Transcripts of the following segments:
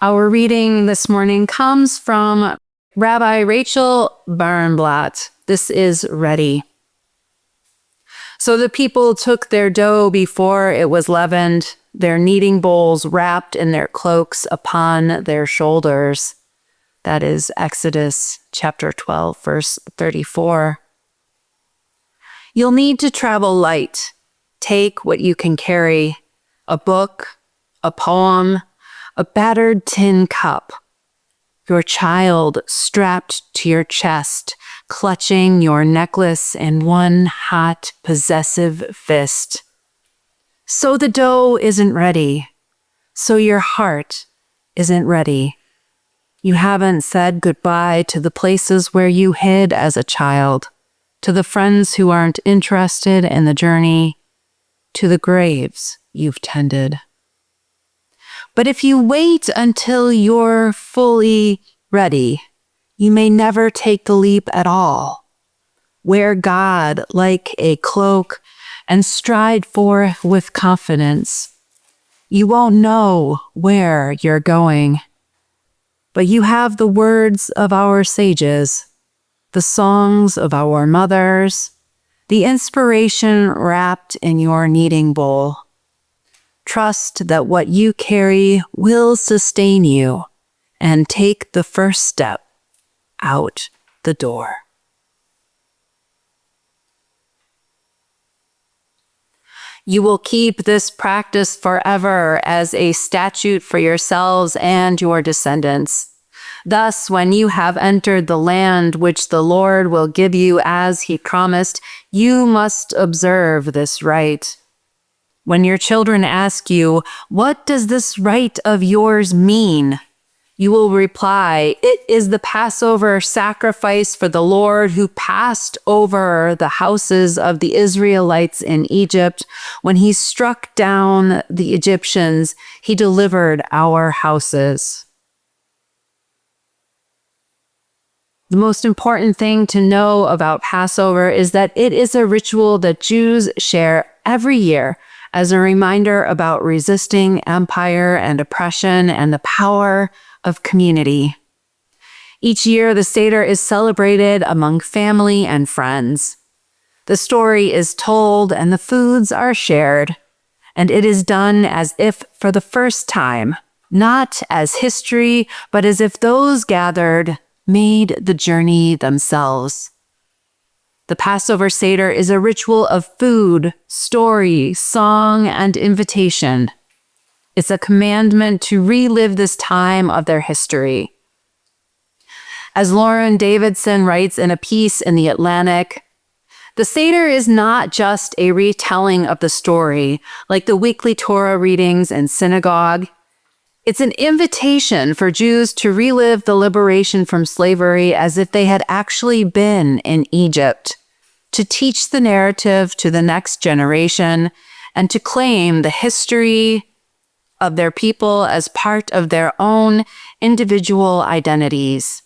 Our reading this morning comes from Rabbi Rachel Barenblatt. This is ready. So the people took their dough before it was leavened, their kneading bowls wrapped in their cloaks upon their shoulders. That is Exodus chapter 12, verse 34. You'll need to travel light. Take what you can carry: a book, a poem, a battered tin cup, your child strapped to your chest, clutching your necklace in one hot, possessive fist. So the dough isn't ready. So your heart isn't ready. You haven't said goodbye to the places where you hid as a child, to the friends who aren't interested in the journey, to the graves you've tended. But if you wait until you're fully ready, you may never take the leap at all. Wear God like a cloak and stride forth with confidence. You won't know where you're going, but you have the words of our sages, the songs of our mothers, the inspiration wrapped in your kneading bowl. Trust that what you carry will sustain you, and take the first step out the door. You will keep this practice forever as a statute for yourselves and your descendants. Thus, when you have entered the land which the Lord will give you as he promised, you must observe this rite. When your children ask you, "What does this rite of yours mean?" you will reply, "It is the Passover sacrifice for the Lord who passed over the houses of the Israelites in Egypt. When he struck down the Egyptians, he delivered our houses." The most important thing to know about Passover is that it is a ritual that Jews share every year as a reminder about resisting empire and oppression and the power of community. Each year, the Seder is celebrated among family and friends. The story is told and the foods are shared, and it is done as if for the first time, not as history, but as if those gathered made the journey themselves. The Passover Seder is a ritual of food, story, song, and invitation. It's a commandment to relive this time of their history. As Lauren Davidson writes in a piece in The Atlantic, the Seder is not just a retelling of the story, like the weekly Torah readings in synagogue. It's an invitation for Jews to relive the liberation from slavery as if they had actually been in Egypt, to teach the narrative to the next generation, and to claim the history of their people as part of their own individual identities.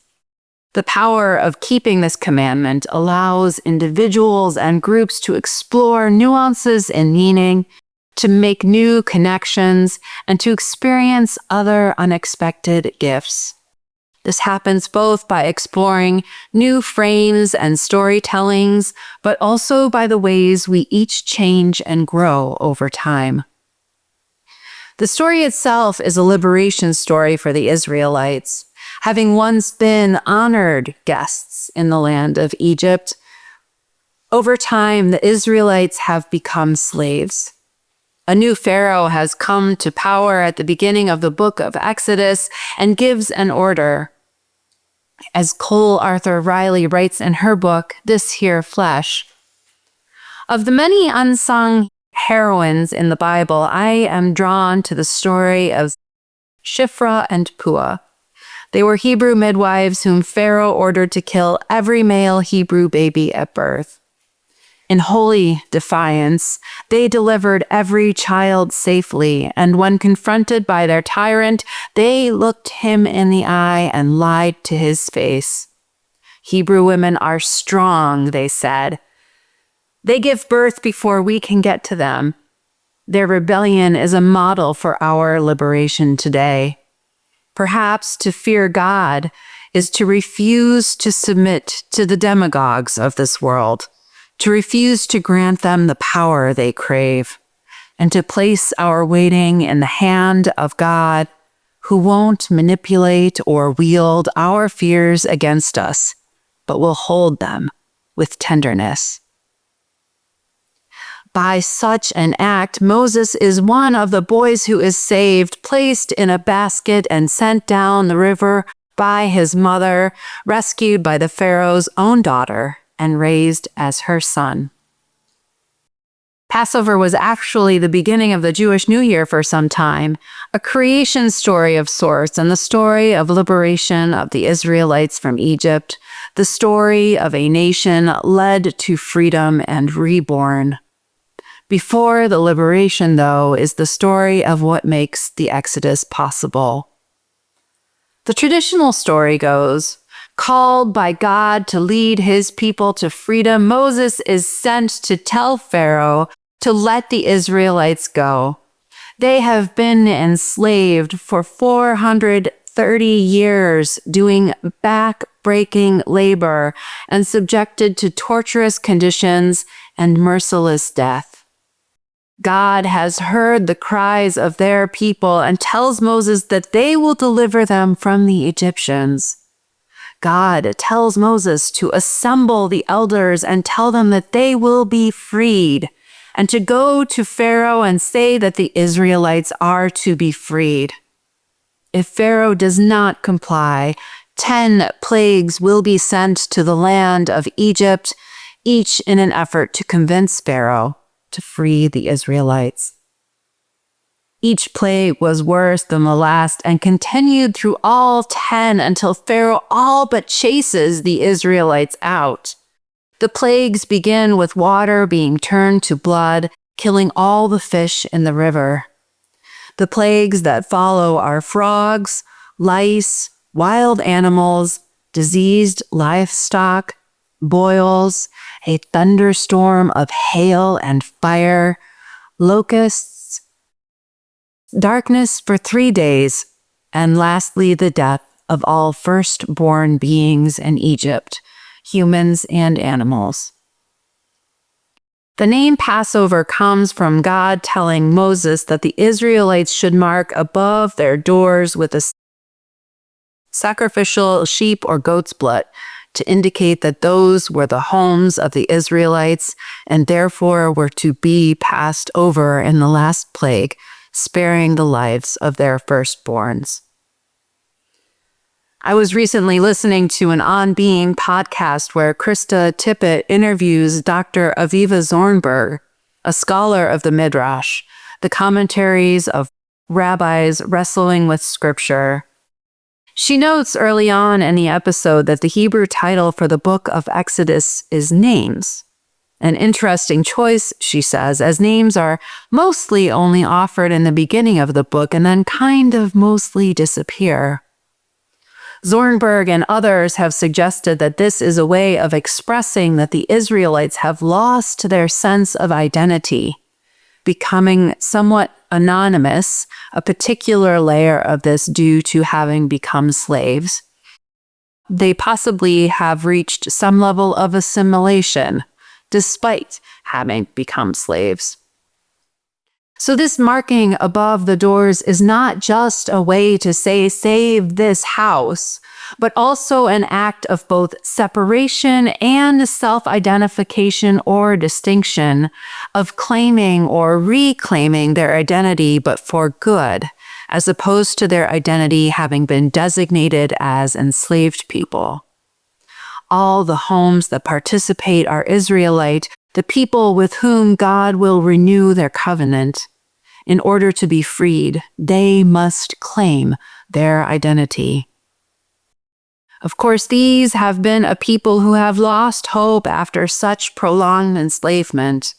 The power of keeping this commandment allows individuals and groups to explore nuances in meaning, to make new connections, and to experience other unexpected gifts. This happens both by exploring new frames and storytellings, but also by the ways we each change and grow over time. The story itself is a liberation story for the Israelites. Having once been honored guests in the land of Egypt, over time the Israelites have become slaves. A new Pharaoh has come to power at the beginning of the book of Exodus and gives an order. As Cole Arthur Riley writes in her book, This Here Flesh, of the many unsung heroines in the Bible, I am drawn to the story of Shiphrah and Puah. They were Hebrew midwives whom Pharaoh ordered to kill every male Hebrew baby at birth. In holy defiance, they delivered every child safely, and when confronted by their tyrant, they looked him in the eye and lied to his face. Hebrew women are strong, they said. They give birth before we can get to them. Their rebellion is a model for our liberation today. Perhaps to fear God is to refuse to submit to the demagogues of this world, to refuse to grant them the power they crave, and to place our waiting in the hand of God, who won't manipulate or wield our fears against us, but will hold them with tenderness. By such an act, Moses is one of the boys who is saved, placed in a basket and sent down the river by his mother, rescued by the Pharaoh's own daughter, and raised as her son. Passover was actually the beginning of the Jewish New Year for some time, a creation story of sorts, and the story of liberation of the Israelites from Egypt, the story of a nation led to freedom and reborn. Before the liberation, though, is the story of what makes the Exodus possible. The traditional story goes, called by God to lead his people to freedom, Moses is sent to tell Pharaoh to let the Israelites go. They have been enslaved for 430 years, doing back-breaking labor and subjected to torturous conditions and merciless death. God has heard the cries of their people and tells Moses that they will deliver them from the Egyptians. God tells Moses to assemble the elders and tell them that they will be freed, and to go to Pharaoh and say that the Israelites are to be freed. If Pharaoh does not comply, 10 plagues will be sent to the land of Egypt, each in an effort to convince Pharaoh to free the Israelites. Each plague was worse than the last and continued through all 10 until Pharaoh all but chases the Israelites out. The plagues begin with water being turned to blood, killing all the fish in the river. The plagues that follow are frogs, lice, wild animals, diseased livestock, boils, a thunderstorm of hail and fire, locusts, darkness for 3 days, and lastly the death of all firstborn beings in Egypt, humans and animals. The name Passover comes from God telling Moses that the Israelites should mark above their doors with a sacrificial sheep or goat's blood, to indicate that those were the homes of the Israelites and therefore were to be passed over in the last plague, sparing the lives of their firstborns. I was recently listening to an On Being podcast where Krista Tippett interviews Dr. Aviva Zornberg, a scholar of the Midrash, the commentaries of rabbis wrestling with scripture. She notes early on in the episode that the Hebrew title for the book of Exodus is Names. An interesting choice, she says, as names are mostly only offered in the beginning of the book and then kind of mostly disappear. Zornberg and others have suggested that this is a way of expressing that the Israelites have lost their sense of identity, becoming somewhat anonymous, a particular layer of this due to having become slaves. They possibly have reached some level of assimilation, despite having become slaves. So this marking above the doors is not just a way to say, save this house, but also an act of both separation and self-identification or distinction, of claiming or reclaiming their identity, but for good, as opposed to their identity having been designated as enslaved people. All the homes that participate are Israelite, the people with whom God will renew their covenant. In order to be freed, they must claim their identity. Of course, these have been a people who have lost hope after such prolonged enslavement.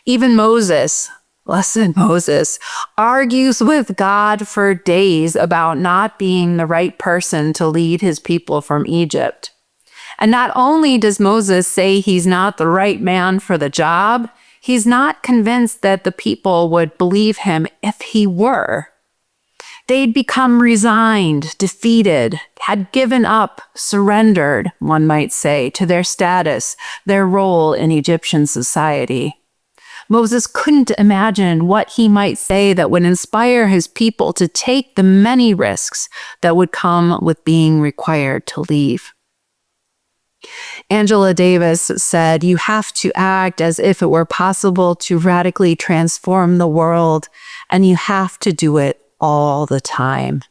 Even Moses, listen, Moses, argues with God for days about not being the right person to lead his people from Egypt. And not only does Moses say he's not the right man for the job, he's not convinced that the people would believe him if he were. They'd become resigned, defeated, had given up, surrendered, one might say, to their status, their role in Egyptian society. Moses couldn't imagine what he might say that would inspire his people to take the many risks that would come with being required to leave. Angela Davis said, "You have to act as if it were possible to radically transform the world, and you have to do it all the time."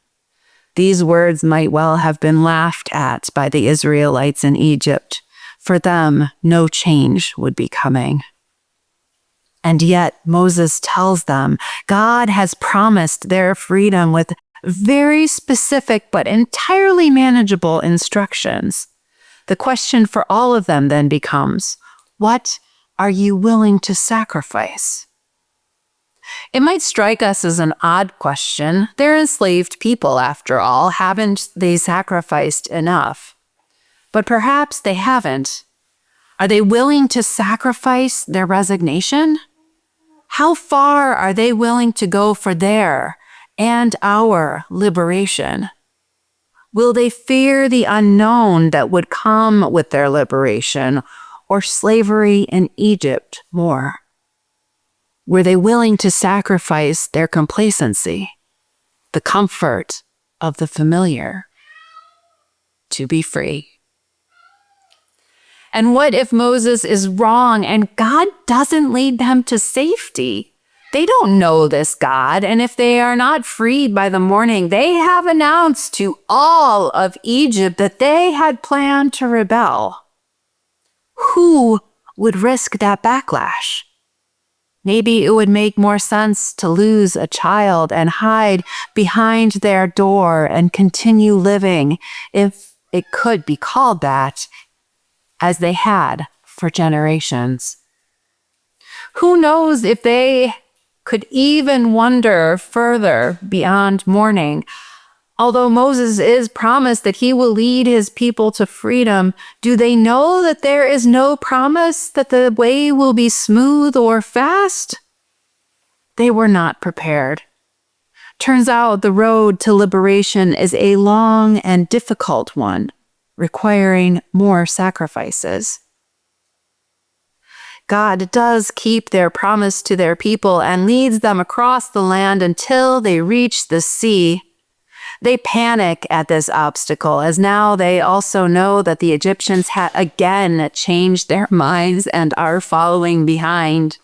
These words might well have been laughed at by the Israelites in Egypt. For them, no change would be coming. And yet, Moses tells them God has promised their freedom with very specific but entirely manageable instructions. The question for all of them then becomes, what are you willing to sacrifice? It might strike us as an odd question. They're enslaved people, after all. Haven't they sacrificed enough? But perhaps they haven't. Are they willing to sacrifice their resignation? How far are they willing to go for their and our liberation? Will they fear the unknown that would come with their liberation, or slavery in Egypt more? Were they willing to sacrifice their complacency, the comfort of the familiar, to be free? And what if Moses is wrong and God doesn't lead them to safety? They don't know this God, and if they are not freed by the morning, they have announced to all of Egypt that they had planned to rebel. Who would risk that backlash? Maybe it would make more sense to lose a child and hide behind their door and continue living, if it could be called that, as they had for generations. Who knows if they could even wander further beyond mourning. Although Moses is promised that he will lead his people to freedom, do they know that there is no promise that the way will be smooth or fast? They were not prepared. Turns out the road to liberation is a long and difficult one, requiring more sacrifices. God does keep their promise to their people and leads them across the land until they reach the sea. They panic at this obstacle, as now they also know that the Egyptians had again changed their minds and are following behind.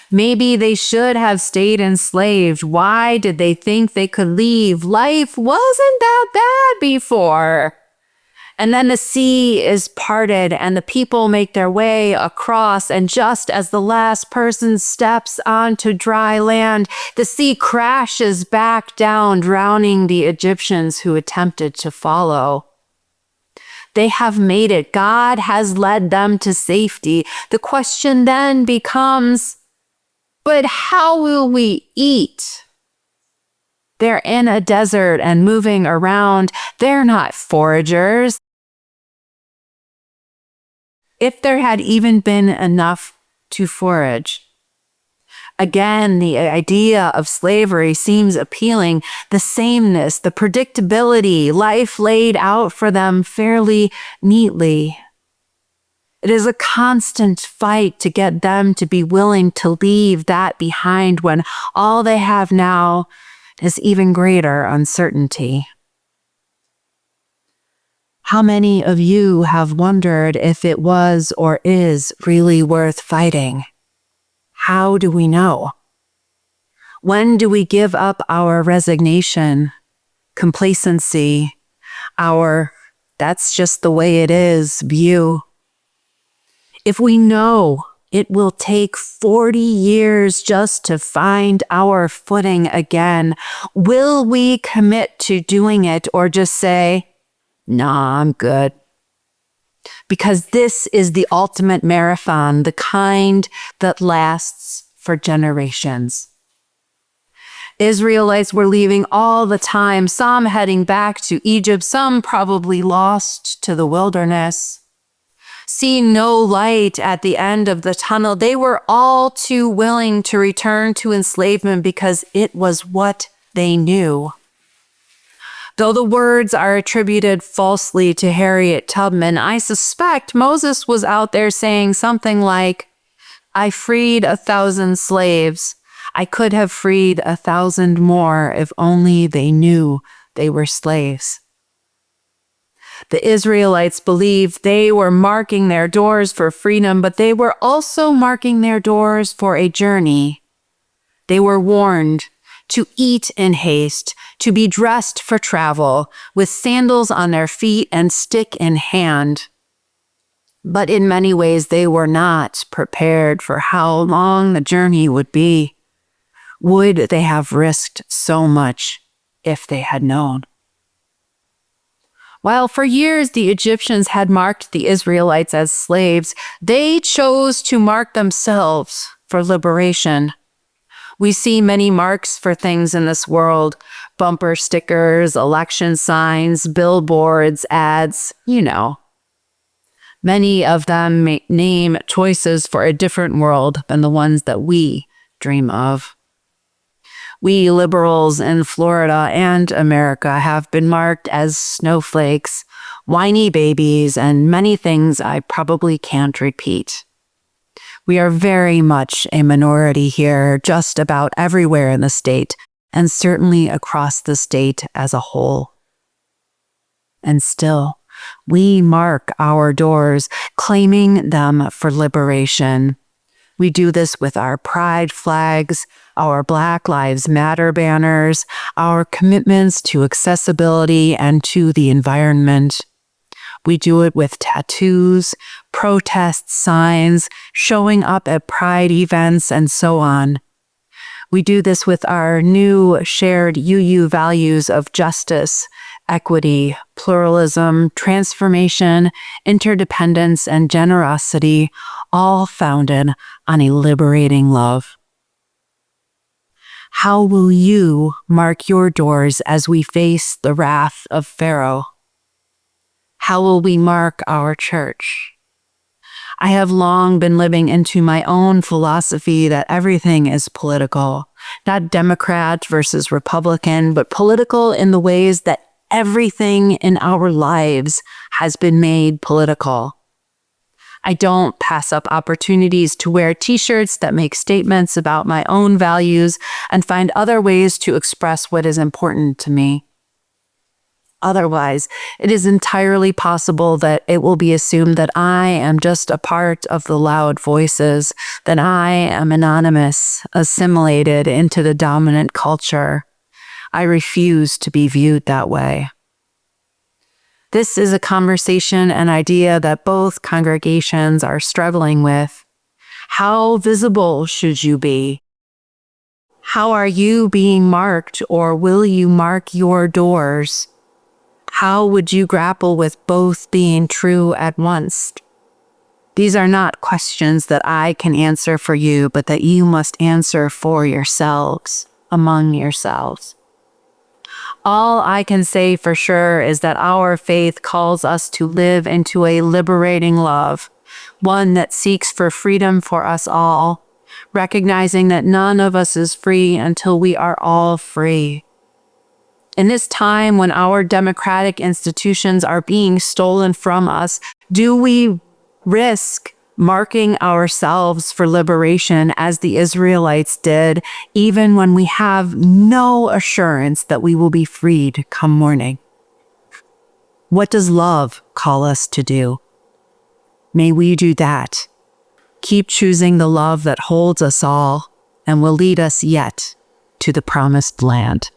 Maybe they should have stayed enslaved. Why did they think they could leave? Life wasn't that bad before. And then the sea is parted and the people make their way across, and just as the last person steps onto dry land, the sea crashes back down, drowning the Egyptians who attempted to follow. They have made it. God has led them to safety. The question then becomes, but how will we eat? They're in a desert and moving around. They're not foragers. If there had even been enough to forage. Again, the idea of slavery seems appealing. The sameness, the predictability, life laid out for them fairly neatly. It is a constant fight to get them to be willing to leave that behind when all they have now is even greater uncertainty. How many of you have wondered if it was or is really worth fighting? How do we know? When do we give up our resignation, complacency, our "that's just the way it is" view? If we know it will take 40 years just to find our footing again, will we commit to doing it or just say, "Nah, I'm good"? Because this is the ultimate marathon, the kind that lasts for generations. Israelites were leaving all the time, some heading back to Egypt, some probably lost to the wilderness. Seeing no light at the end of the tunnel, they were all too willing to return to enslavement because it was what they knew. Though the words are attributed falsely to Harriet Tubman, I suspect Moses was out there saying something like, I freed 1,000 slaves. I could have freed 1,000 more if only they knew they were slaves. The Israelites believed they were marking their doors for freedom, but they were also marking their doors for a journey. They were warned to eat in haste, to be dressed for travel, with sandals on their feet and stick in hand. But in many ways, they were not prepared for how long the journey would be. Would they have risked so much if they had known? While for years the Egyptians had marked the Israelites as slaves, they chose to mark themselves for liberation. We see many marks for things in this world: bumper stickers, election signs, billboards, ads, Many of them name choices for a different world than the ones that we dream of. We liberals in Florida and America have been marked as snowflakes, whiny babies, and many things I probably can't repeat. We are very much a minority here, just about everywhere in the state, and certainly across the state as a whole. And still, we mark our doors, claiming them for liberation. We do this with our pride flags, our Black Lives Matter banners, our commitments to accessibility and to the environment. We do it with tattoos, protest signs, showing up at pride events, and so on. We do this with our new shared UU values of justice, equity, pluralism, transformation, interdependence, and generosity, all founded on a liberating love. How will you mark your doors as we face the wrath of Pharaoh? How will we mark our church? I have long been living into my own philosophy that everything is political, not Democrat versus Republican, but political in the ways that everything in our lives has been made political. I don't pass up opportunities to wear t-shirts that make statements about my own values and find other ways to express what is important to me. Otherwise, it is entirely possible that it will be assumed that I am just a part of the loud voices, that I am anonymous, assimilated into the dominant culture. I refuse to be viewed that way. This is a conversation and idea that both congregations are struggling with. How visible should you be? How are you being marked, or will you mark your doors? How would you grapple with both being true at once? These are not questions that I can answer for you, but that you must answer for yourselves, among yourselves. All I can say for sure is that our faith calls us to live into a liberating love, one that seeks for freedom for us all, recognizing that none of us is free until we are all free. In this time when our democratic institutions are being stolen from us, do we risk marking ourselves for liberation as the Israelites did, even when we have no assurance that we will be freed come morning? What does love call us to do? May we do that. Keep choosing the love that holds us all and will lead us yet to the promised land.